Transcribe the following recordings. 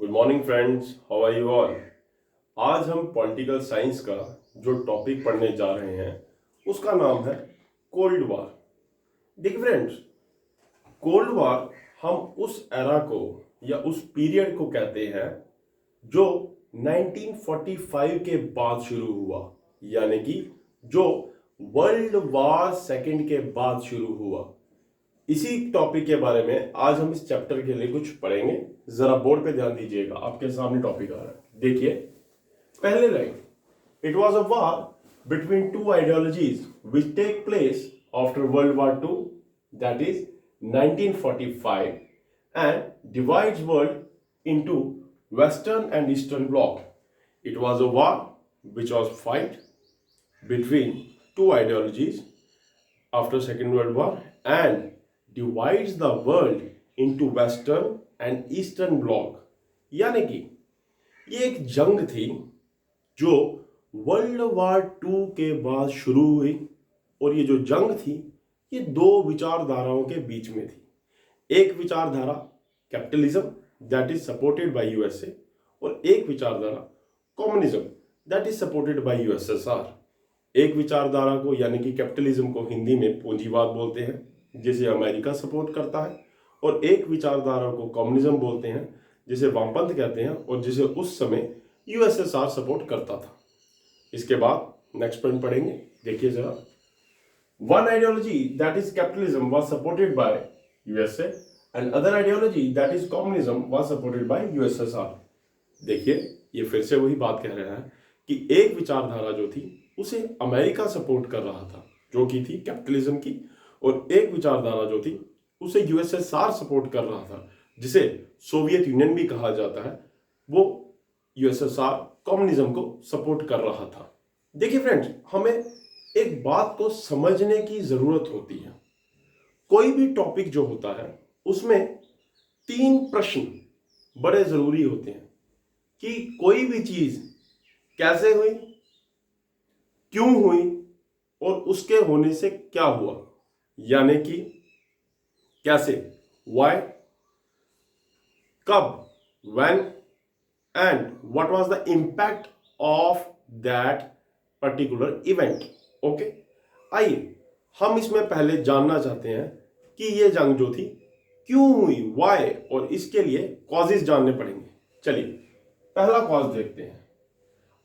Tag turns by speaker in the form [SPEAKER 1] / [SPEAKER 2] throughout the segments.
[SPEAKER 1] Good morning friends, how are you all. आज हम political science का जो टॉपिक पढ़ने जा रहे हैं उसका नाम है कोल्ड वॉर। देखिए फ्रेंड्स, कोल्ड वॉर हम उस एरा को या उस पीरियड को कहते हैं जो 1945 के बाद शुरू हुआ, यानी कि जो वर्ल्ड वॉर सेकेंड के बाद शुरू हुआ। इसी टॉपिक के बारे में आज हम इस चैप्टर के लिए कुछ पढ़ेंगे। जरा बोर्ड पे ध्यान दीजिएगा, आपके सामने टॉपिक आ रहा है। देखिए पहले line, it was a war between two ideologies which take place after world war two, that is 1945, and divides world into western and eastern bloc. It was a war which was fight between two ideologies after Second World War and divides the world into Western and Eastern block. यानी कि ये एक जंग थी जो world war to के बाद शुरू हुई, और ये जो जंग थी ये दो विचारधाराओं के बीच में थी। एक विचारधारा capitalism that is supported by USA, और एक विचारधारा communism that is supported by USSR. एक विचारधारा को यानी कि कैपिटलिज्म को हिंदी में पूंजीवाद बोलते हैं, जिसे अमेरिका सपोर्ट करता है, और एक विचारधारा को कम्युनिज्म बोलते हैं, जिसे वामपंथ कहते हैं, और जिसे उस समय यूएसएसआर सपोर्ट करता था। इसके बाद नेक्स्ट पॉइंट पढ़ेंगे। देखिए जरा, one ideology that is capitalism was supported by USA and other ideology that is communism was supported by USSR. देखिए ये फिर से वही बात कह रहा है कि एक विचारधारा जो थी उसे अमेरिका सपोर्ट कर रहा था, जो कि थी कैपिटलिज्म की, और एक विचारधारा जो थी उसे यूएसएसआर सपोर्ट कर रहा था, जिसे सोवियत यूनियन भी कहा जाता है। वो यूएसएसआर कम्युनिज्म को सपोर्ट कर रहा था। देखिए फ्रेंड्स, हमें एक बात को समझने की जरूरत होती है। कोई भी टॉपिक जो होता है उसमें तीन प्रश्न बड़े जरूरी होते हैं कि कोई भी चीज कैसे हुई, क्यों हुई, और उसके होने से क्या हुआ। यानी कि कैसे, व्हाई, कब, when, and what was the impact of that particular event. Okay, आइए हम इसमें पहले जानना चाहते हैं कि ये जंग जो थी क्यों हुई, व्हाई, और इसके लिए कॉजेज जानने पड़ेंगे। चलिए पहला कॉज देखते हैं,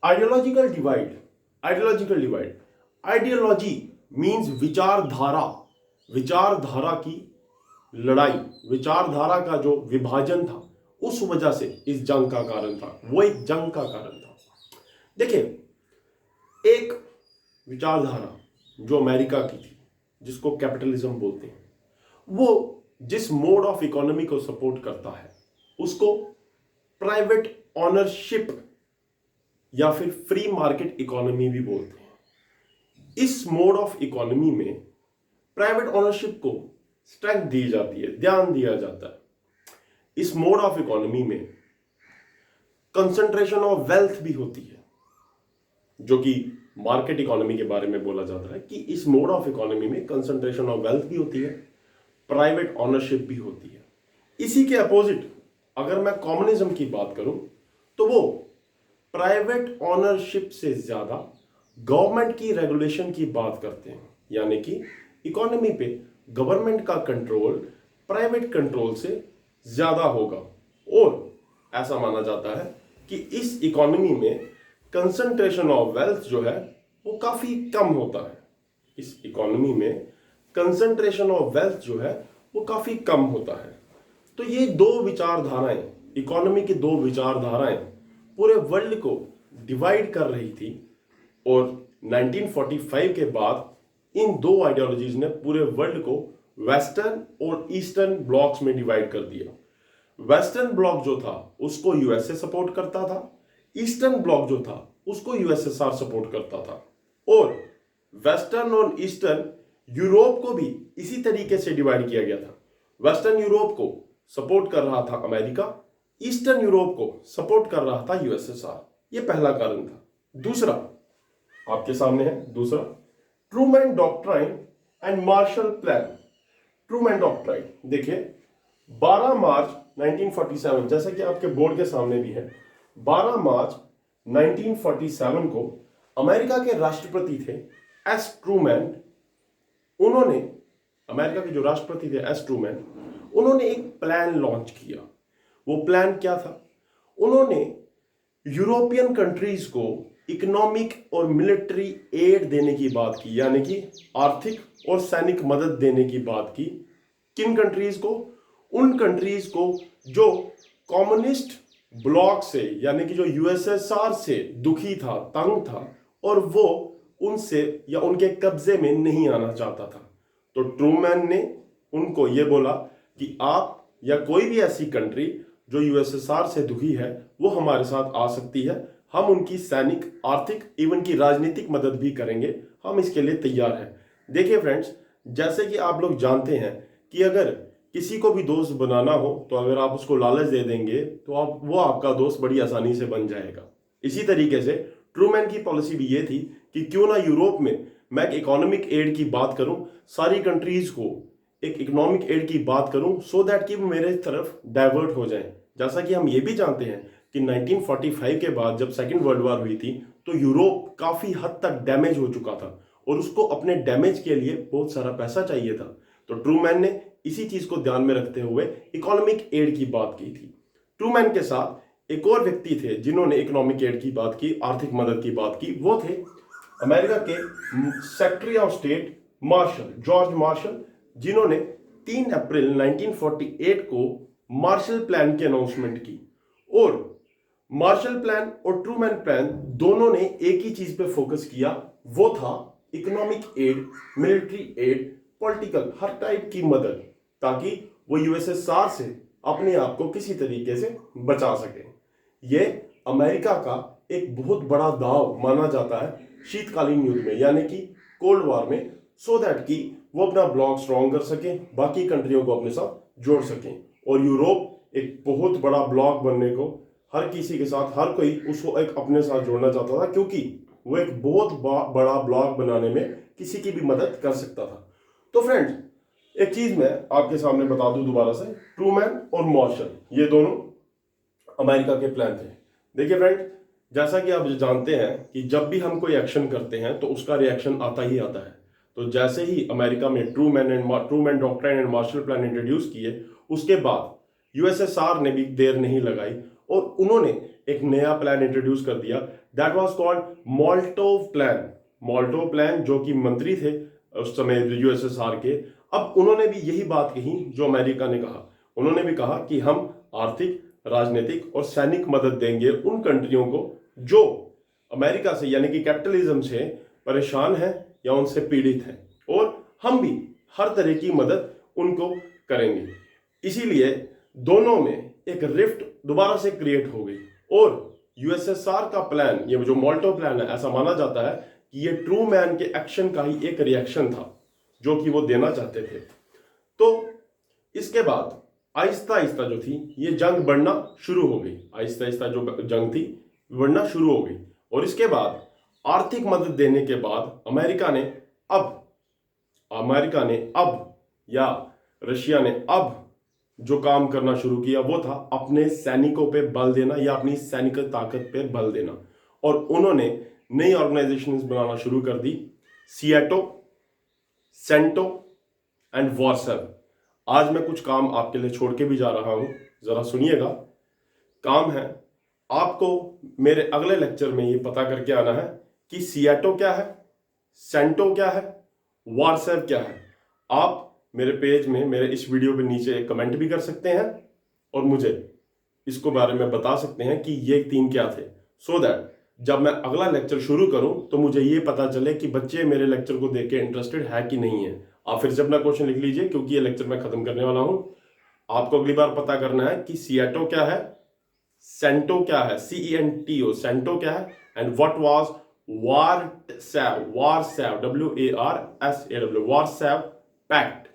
[SPEAKER 1] ideological divide. Ideological divide, ideology means विचारधारा, विचारधारा की लड़ाई, विचारधारा का जो विभाजन था, उस वजह से इस जंग का कारण था, वो एक जंग का कारण था। देखिए एक विचारधारा जो अमेरिका की थी, जिसको कैपिटलिज्म बोलते हैं, वो जिस मोड ऑफ इकोनॉमी को सपोर्ट करता है उसको प्राइवेट ऑनरशिप या फिर फ्री मार्केट इकोनॉमी भी बोलते हैं। इस मोड ऑफ इकोनॉमी में प्राइवेट ऑनरशिप को स्ट्रेंथ दी जाती है, ध्यान दिया जाता है। इस मोड ऑफ इकोनॉमी में कंसंट्रेशन ऑफ वेल्थ भी होती है, जो कि मार्केट इकोनॉमी के बारे में बोला जाता है कि इस मोड ऑफ इकोनॉमी में कंसंट्रेशन ऑफ वेल्थ भी होती है, प्राइवेट ऑनरशिप भी होती है। इसी के अपोजिट अगर मैं कम्युनिज्म की बात करूं तो वो प्राइवेट ऑनरशिप से ज्यादा गवर्नमेंट की रेगुलेशन की बात करते हैं, यानी कि इकोनॉमी पे गवर्नमेंट का कंट्रोल प्राइवेट कंट्रोल से ज्यादा होगा। और ऐसा माना जाता है कि इस इकोनॉमी में कंसंट्रेशन ऑफ वेल्थ जो है वो काफी कम होता है। इस इकोनॉमी में कंसंट्रेशन ऑफ वेल्थ जो है वो काफी कम होता है। तो ये दो विचारधाराएं, इकोनॉमी की दो विचारधाराएं पूरे वर्ल्ड को डिवाइड कर रही थी, और 1945 के बाद इन दो आइडियोलॉजीज ने पूरे वर्ल्ड को वेस्टर्न और ईस्टर्न ब्लॉक्स में डिवाइड कर दिया। वेस्टर्न ब्लॉक जो था उसको यूएसए सपोर्ट करता था, ईस्टर्न ब्लॉक जो था उसको यूएसएसआर सपोर्ट करता था, और वेस्टर्न और ईस्टर्न यूरोप को भी इसी तरीके से डिवाइड किया गया था। वेस्टर्न यूरोप को सपोर्ट कर रहा था अमेरिका, ईस्टर्न यूरोप को सपोर्ट कर रहा था यूएसएसआर। ये पहला कारण था। दूसरा आपके सामने है, दूसरा Truman doctrine and Marshall plan. Truman doctrine, देखिए 12 मार्च 1947, जैसा कि आपके बोर्ड के सामने भी है, 12 मार्च 1947 को अमेरिका के राष्ट्रपति थे एस ट्रूमैन, उन्होंने, अमेरिका के जो राष्ट्रपति थे एस ट्रूमैन, उन्होंने एक प्लान लॉन्च किया। वो प्लान क्या था? उन्होंने यूरोपियन कंट्रीज को इकोनॉमिक और मिलिट्री एड देने की बात की, यानी कि आर्थिक और सैनिक मदद देने की बात की। किन कंट्रीज को? उन कंट्रीज को जो कम्युनिस्ट ब्लॉक से, यानी कि जो यूएसएसआर से दुखी था, तंग था, और वो उनसे या उनके कब्जे में नहीं आना चाहता था। तो ट्रूमैन ने उनको ये बोला कि आप या कोई भी ऐसी कंट्री जो यूएसएसआर से दुखी है वो हमारे साथ आ सकती है, हम उनकी सैनिक, आर्थिक, इवन की राजनीतिक मदद भी करेंगे, हम इसके लिए तैयार हैं। देखिए फ्रेंड्स, जैसे कि आप लोग जानते हैं कि अगर किसी को भी दोस्त बनाना हो तो अगर आप उसको लालच दे देंगे तो वो आपका दोस्त बड़ी आसानी से बन जाएगा। इसी तरीके से ट्रूमैन की पॉलिसी भी ये थी कि क्यों ना यूरोप में मैं इकोनॉमिक एड की बात करूं, सारी कंट्रीज को एक इकोनॉमिक एड की बात करूं, सो दैट कि वो मेरे तरफ डाइवर्ट हो जाएं। जैसा कि हम ये भी जानते हैं कि 1945 के बाद जब सेकेंड वर्ल्ड वॉर हुई थी तो यूरोप काफी हद तक डैमेज हो चुका था और उसको अपने डैमेज के लिए बहुत सारा पैसा चाहिए था। तो ट्रूमैन ने इसी चीज को ध्यान में रखते हुए इकोनॉमिक एड की बात की थी। ट्रूमैन के साथ एक और व्यक्ति थे जिन्होंने इकोनॉमिक एड की बात की, आर्थिक मदद की बात की, वो थे अमेरिका के secretary of state Marshall, George Marshall, जिन्होंने 3 अप्रैल 1948 को मार्शल प्लान की अनाउंसमेंट की। और मार्शल प्लान और ट्रूमैन प्लान दोनों ने एक ही चीज पे फोकस किया, वो था economic aid, military aid, political, हर टाइप की मदद, ताकि वो यूएसएसआर से अपने आप को किसी तरीके से बचा सके। ये अमेरिका का एक बहुत बड़ा दाव माना जाता है शीतकालीन युद्ध में, यानी कि कोल्ड वॉर में, सो दैट कि वो अपना ब्लॉक स्ट्रॉन्ग कर सके, बाकी कंट्रियों को अपने साथ जोड़ सकें। और यूरोप एक बहुत बड़ा ब्लॉक बनने को, हर किसी के साथ, हर कोई उसको एक अपने साथ जोड़ना चाहता था, क्योंकि वो एक बहुत बड़ा ब्लॉक बनाने में किसी की भी मदद कर सकता था। तो फ्रेंड्स, एक चीज मैं आपके सामने बता दूं दोबारा से, ट्रूमैन और मार्शल, ये दोनों अमेरिका के प्लान थे। देखिए फ्रेंड्स, जैसा कि आप जानते हैं कि जब भी हम कोई एक्शन करते हैं तो उसका रिएक्शन आता ही आता है। तो जैसे ही अमेरिका में Truman doctrine and Marshall plan introduce किए, उसके बाद यूएसएसआर ने भी देर नहीं लगाई और उन्होंने एक नया प्लान इंट्रोड्यूस कर दिया, that was called Molotov plan. Molotov plan, जो कि मंत्री थे उस समय यूएसएसआर के, अब उन्होंने भी यही बात कही जो अमेरिका ने कहा। उन्होंने भी कहा कि हम आर्थिक, राजनीतिक और सैनिक मदद देंगे उन कंट्रियों को जो अमेरिका से, यानी कि कैपिटलिज्म से परेशान है या उनसे पीड़ित है, और हम भी हर तरह की मदद उनको करेंगे। इसीलिए दोनों में एक रिफ्ट दोबारा से क्रिएट हो गई और यूएसएसआर का प्लान, ये जो मोल्टो प्लान है, ऐसा माना जाता है कि ये ट्रूमैन के एक्शन का ही एक रिएक्शन था जो कि वो देना चाहते थे। तो इसके बाद आहिस्ता आहिस्ता जो थी ये जंग बढ़ना शुरू हो गई, आहिस्ता आहिस्ता जो जंग थी बढ़ना शुरू हो गई। और इसके बाद आर्थिक मदद देने के बाद अमेरिका ने अब या रशिया ने अब जो काम करना शुरू किया वो था अपने सैनिकों पे बल देना या अपनी सैनिक ताकत पे बल देना। और उन्होंने नई ऑर्गेनाइजेशंस बनाना शुरू कर दी, सिएटो, सेंटो एंड वॉर्सर। आज मैं कुछ काम आपके लिए छोड़ के भी जा रहा हूं, जरा सुनिएगा। काम है आपको मेरे अगले लेक्चर में ये पता करके आना है कि सिएटो क्या है, सेंटो क्या है, वॉर्सर क्या है। आप मेरे पेज में, मेरे इस वीडियो पे नीचे कमेंट भी कर सकते हैं और मुझे इसको बारे में बता सकते हैं कि ये 3 क्या थे, सो दैट जब मैं अगला लेक्चर शुरू करूं तो मुझे ये पता चले कि बच्चे मेरे लेक्चर को देख के इंटरेस्टेड है कि नहीं है। आप फिर से अपना क्वेश्चन लिख लीजिए, क्योंकि ये लेक्चर मैं खत्म करने वाला हूं। आपको अगली बार पता करना है कि सिएटो क्या है, सेंटो क्या है, CENTO, सेंटो क्या है, and what was Warsaw, WARSAW, Warsaw pact.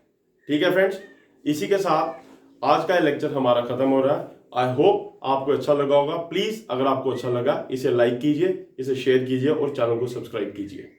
[SPEAKER 1] ठीक है फ्रेंड्स, इसी के साथ आज का लेक्चर हमारा खत्म हो रहा है। आई होप आपको अच्छा लगा होगा। प्लीज, अगर आपको अच्छा लगा, इसे लाइक कीजिए, इसे शेयर कीजिए और चैनल को सब्सक्राइब कीजिए।